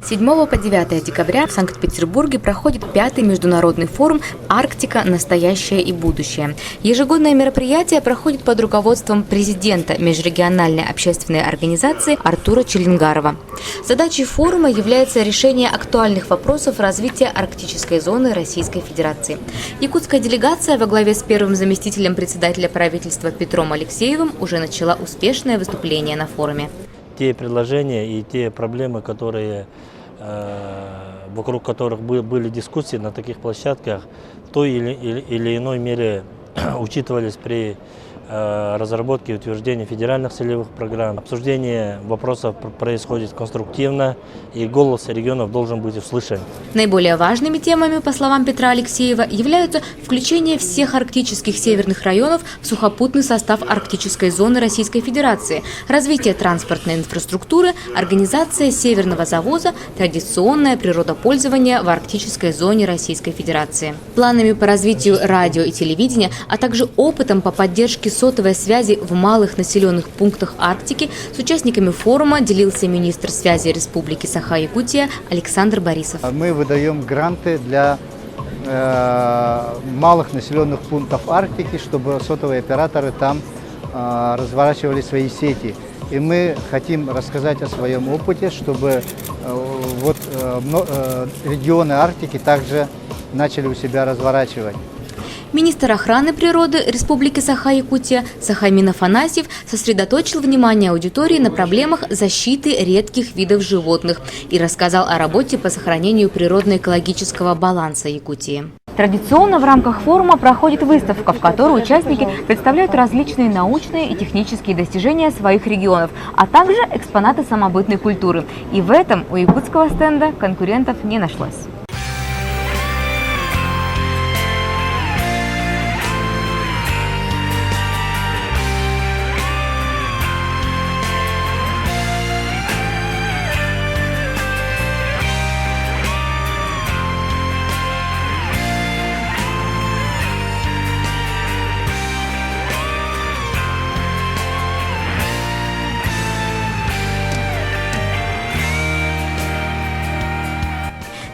С 7 по 9 декабря в Санкт-Петербурге проходит 5-й международный форум «Арктика. Настоящее и будущее». Ежегодное мероприятие проходит под руководством президента межрегиональной общественной организации Артура Челенгарова. Задачей форума является решение актуальных вопросов развития арктической зоны Российской Федерации. Якутская делегация во главе с первым заместителем председателя правительства Петром Алексеевым уже начала успешное выступление на форуме. Те предложения и те проблемы, вокруг которых были дискуссии на таких площадках, в той или иной мере учитывались при разработке и утверждении федеральных целевых программ. Обсуждение вопросов происходит конструктивно, и голос регионов должен быть услышан. Наиболее важными темами, по словам Петра Алексеева, являются включение всех арктических северных районов в сухопутный состав арктической зоны Российской Федерации, развитие транспортной инфраструктуры, организация северного завоза, традиционное природопользование в арктической зоне Российской Федерации. Планами по развитию радио и телевидения, а также опытом по поддержке сотовой связи в малых населенных пунктах Арктики с участниками форума делился министр связи Республики Саха-Якутия Александр Борисов. Мы выдаем гранты для малых населенных пунктов Арктики, чтобы сотовые операторы там разворачивали свои сети. И мы хотим рассказать о своем опыте, чтобы регионы Арктики также начали у себя разворачивать. Министр охраны природы Республики Саха-Якутия Сахамин Афанасьев сосредоточил внимание аудитории на проблемах защиты редких видов животных и рассказал о работе по сохранению природно-экологического баланса Якутии. Традиционно в рамках форума проходит выставка, в которой участники представляют различные научные и технические достижения своих регионов, а также экспонаты самобытной культуры. И в этом у якутского стенда конкурентов не нашлось.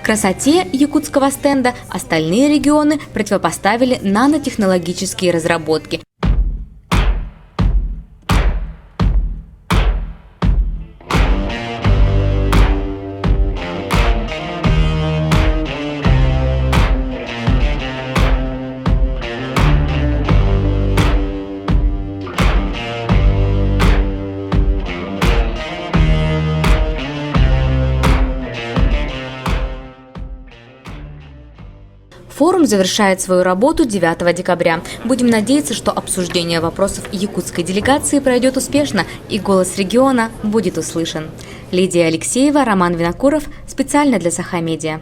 Красоте якутского стенда остальные регионы противопоставили нанотехнологические разработки. Форум завершает свою работу 9 декабря. Будем надеяться, что обсуждение вопросов якутской делегации пройдет успешно и голос региона будет услышан. Лидия Алексеева, Роман Винокуров. Специально для Саха Медиа.